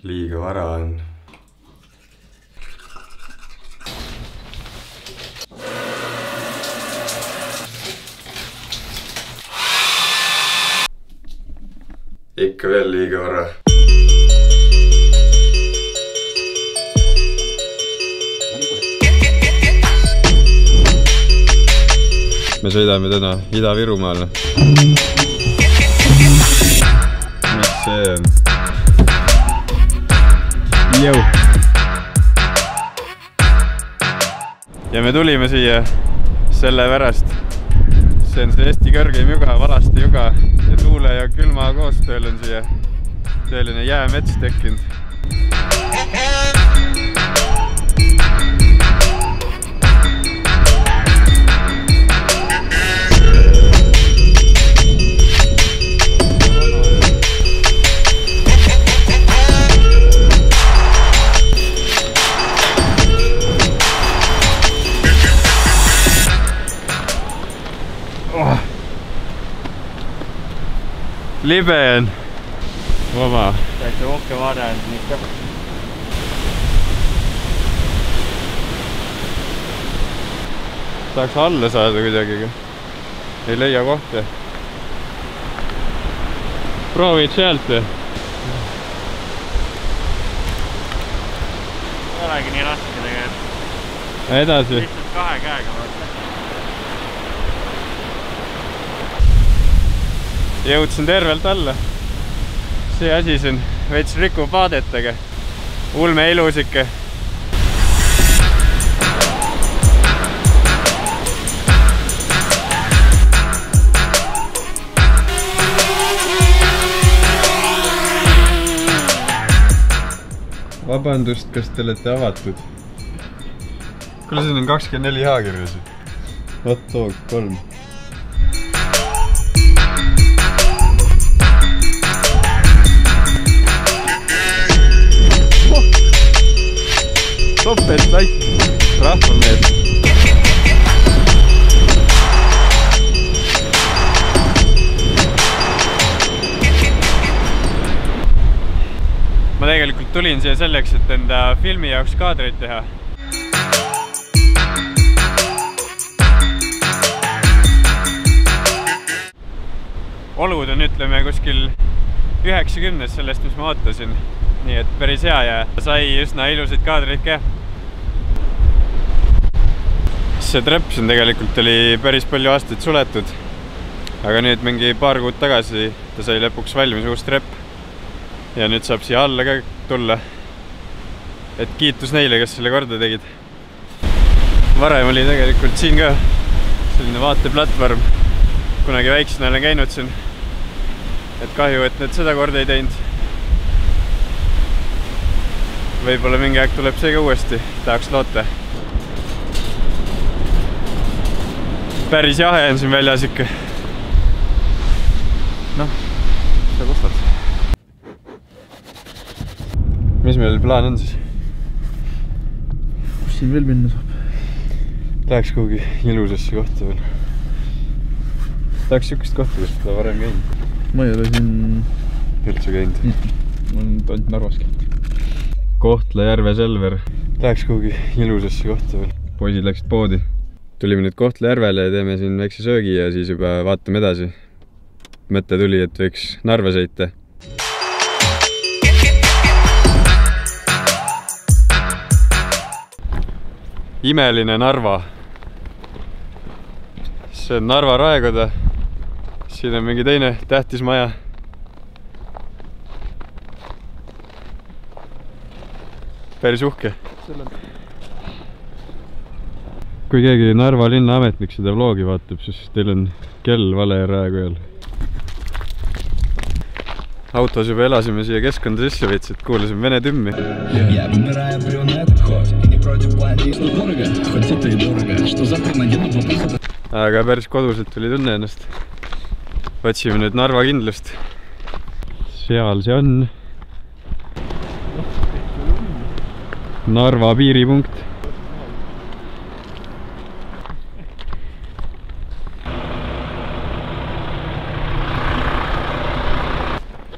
Liiga vara on. Ikka veel liiga vara. Me sõidame täna Ida-Virumaale. Mis see on? Jõu! Ja me tulime siia selle pärast. See on see Eesti kõrgeim juga, Valaste juga ja tuule ja külma koostööl on siia tõeline jäämets tekkinud. Libe on vaba. Täitsa uhke vaade on ikka. Tahaks alla saada kuidagi. Ei leia kohta. Proovid sealt või? Ei olegi nii raske tegelikult. Edasi. Lihtsalt kahe käega vaata. Jõudsin tervelt alla. See asi siin veits rikub vaadetega. Ulme ilusike. Vabandust, kas te olete avatud? Kuule, siin on 24 haakirjasid. Hot dog 3. Topelt laik, rahvamees. Ma tegelikult tulin siia selleks, et enda filmi jaoks kaadreid teha. Olud on, ütleme, kuskil 90 sellest, mis ma ootasin. Nii et päris hea ja sai üsna ilusid kaadreid ka. See trepp siin tegelikult oli päris palju aastaid suletud. Aga nüüd mingi paar kuud tagasi ta sai lõpuks valmis uus trepp. Ja nüüd saab siia alla ka tulla. Et kiitus neile, kes selle korda tegid. Varem oli tegelikult siin ka selline vaateplatvorm. Kunagi väiksena olen käinud siin. Et kahju, et need seda korda ei teinud. Võib-olla mingi aeg tuleb see ka uuesti, tahaks loota. Päris jahe on siin väljas ikka. Noh, sa kustad. Mis meil plaan on siis? Kus siin veel minna saab? Läheks kuhugi ilusasse kohta veel. Tahaks sükest kohta, kus seda varem käinud. Ma ei ole siin üldse käinud. Ma olen ainult Narvas käinud. Kohtla-Järve Selver. Läheks kuhugi ilusasse kohta veel. Poisid läksid poodi. Tulime nüüd Kohtla-Järvele ja teeme siin väikse söögi ja siis juba vaatame edasi. Mõte tuli, et võiks Narva sõita. Imeline Narva. See on Narva raekoda. Siin on mingi teine tähtis maja. Päris uhke. Kui keegi Narva linna ametnik seda vlogi vaatab, siis teil on kell vale raekojal. Autos juba elasime siia keskkonda sisse veits, et kuulasime vene tümmi. Aga päris koduselt tuli tunne ennast. Otsime nüüd Narva kindlust. Seal see on. Narva piiripunkt.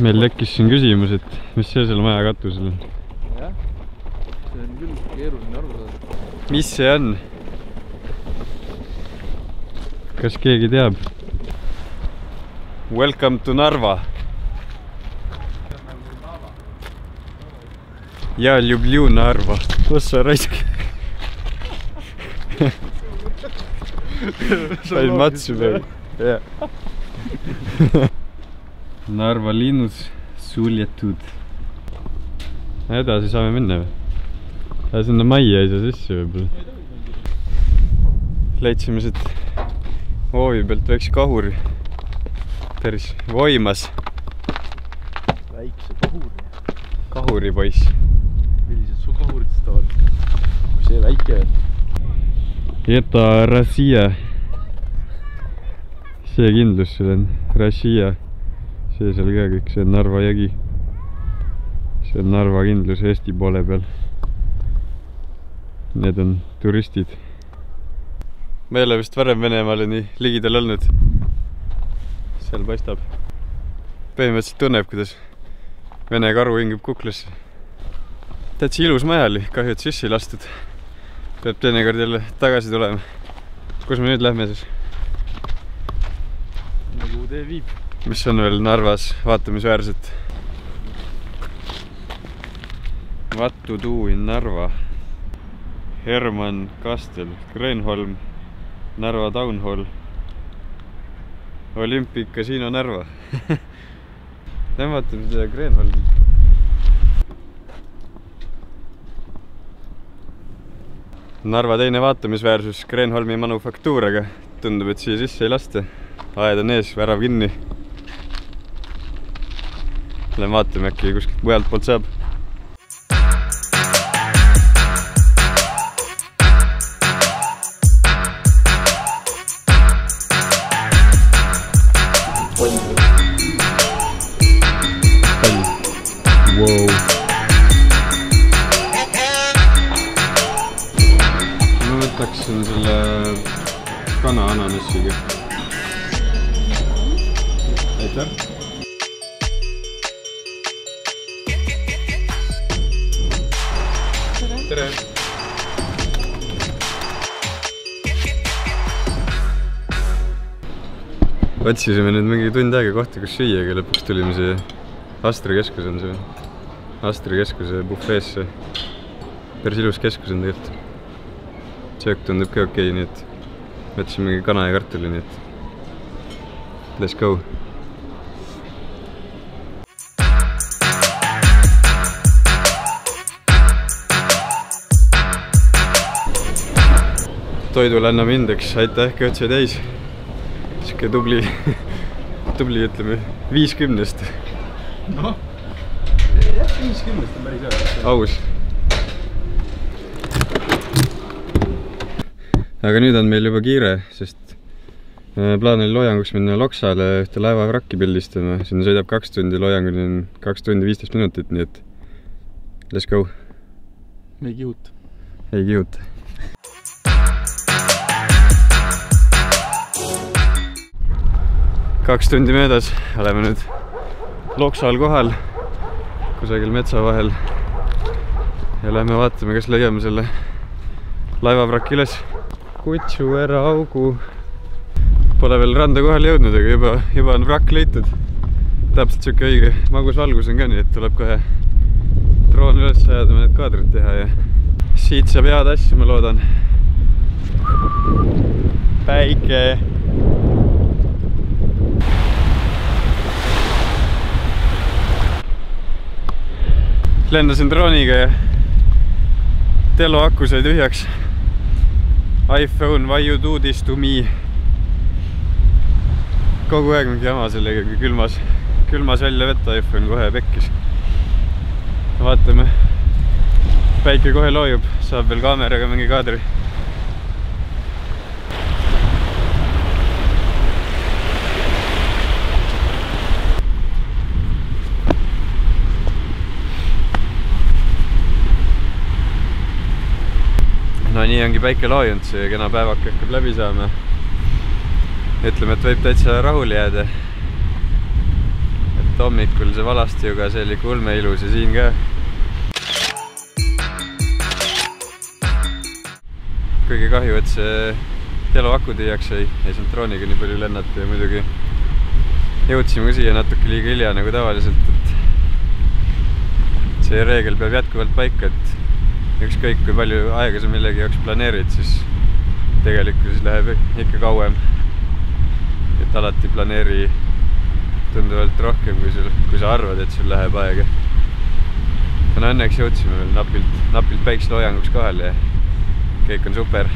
meil tekkis siin küsimus, et mis see seal maja katusel on? Jah, see on küll keeruline aru saada. Mis see on? Kas keegi teab? Welcome to Narva. Ja люблю Narva. Ossa raisk. Sain matsu peal. Narva linnud suljetud. Edasi saame minna või? Sinna majja ei saa sisse võibolla. Leidsime siit hoovi pealt väikse kahuri. Päris voimas. Väikse kahuri. Kahuripoiss. Millised su kahuritest tavaliselt? Kui see väike on. Eta Rossija. See kindlus seal on Rossija. See seal ka kõik, see on Narva jõgi. See on Narva kindlus Eesti poole peal. Need on turistid. Ma ei ole vist varem Venemaale nii ligidal olnud. Seal paistab. Põhimõtteliselt tunneb, kuidas Vene karu hingib kuklasse. Täitsa ilus maja oli, kahju, et sisse ei lastud. Peab teinekord jälle tagasi tulema. Kus me nüüd lähme siis? Nagu tee viib. Mis on veel Narvas vaatamisväärset? What to do in Narva? Hermann Kastel, Kreenholm, Narva Town Hall, Olympic Casino Narva. Lähme vaatame seda Kreenholmi. Narva teine vaatamisväärsus Kreenholmi manufaktuur, aga tundub, et siia sisse ei lasta. Aed on ees, värav kinni. Lähme vaatame, äkki kuskilt mujalt poolt saab. Wow. Ma võtaksin selle kana ananassiga. Aitäh! Tere! Otsisime nüüd mingi tund aega kohta, kus süüa, aga lõpuks tulime siia Astra keskus on see. Astra keskuse bufeesse. Päris ilus keskus on tegelikult. Söök tundub ka okei, nii et võtsin mingi kana ja kartuli, nii et let's go! Toidule anname indeks, aitäh, kõhtse täis. Siuke tubli, ütleme, 50. Noh, jah, 50 on päris hea. Aus. Aga nüüd on meil juba kiire, sest plaan oli loojanguks minna Loksale ühte laevavrakki pildistama. Sinna sõidab 2 tundi, loojanguni on 2 tundi 15 minutit, nii et let's go. Me ei kihuta. Ei kihuta. Kaks tundi möödas, oleme nüüd Loksal kohal, kusagil metsa vahel ja lähme vaatame, kas leiame selle laevavrakki üles. Kutsu ära augu. Pole veel randa kohal jõudnud, aga juba on vrakk leitud. Täpselt siuke õige magus valgus on ka, nii et tuleb kohe droon üles ajada, mõned kaadrid teha ja siit saab head asju, ma loodan. Päike. Lendasin drooniga ja telo aku sai tühjaks. iPhone, why you do this to me? Kogu aeg mingi jama sellega, külmas välja võtta iPhone kohe pekkis. Vaatame, päike kohe loojub, saab veel kaameraga mingi kaadri. No nii ongi päike loojunud, see kena päevak hakkab läbi saama. Ütleme, et võib täitsa rahule jääda. hommikul see Valastiuga, see oli ulme ilus ja siin ka. Kõige kahju, et see teloaku tühjaks ei saanud drooniga nii palju lennata ja muidugi jõudsime ka siia natuke liiga hilja nagu tavaliselt, et see reegel peab jätkuvalt paika, et ükskõik kui palju aega sa millegi jaoks planeerid, siis tegelikult läheb ikka kauem. Et alati planeeri tunduvalt rohkem, kui sa arvad, et sul läheb aega. Täna õnneks jõudsime veel napilt päikseloojanguks kohale ja kõik on super.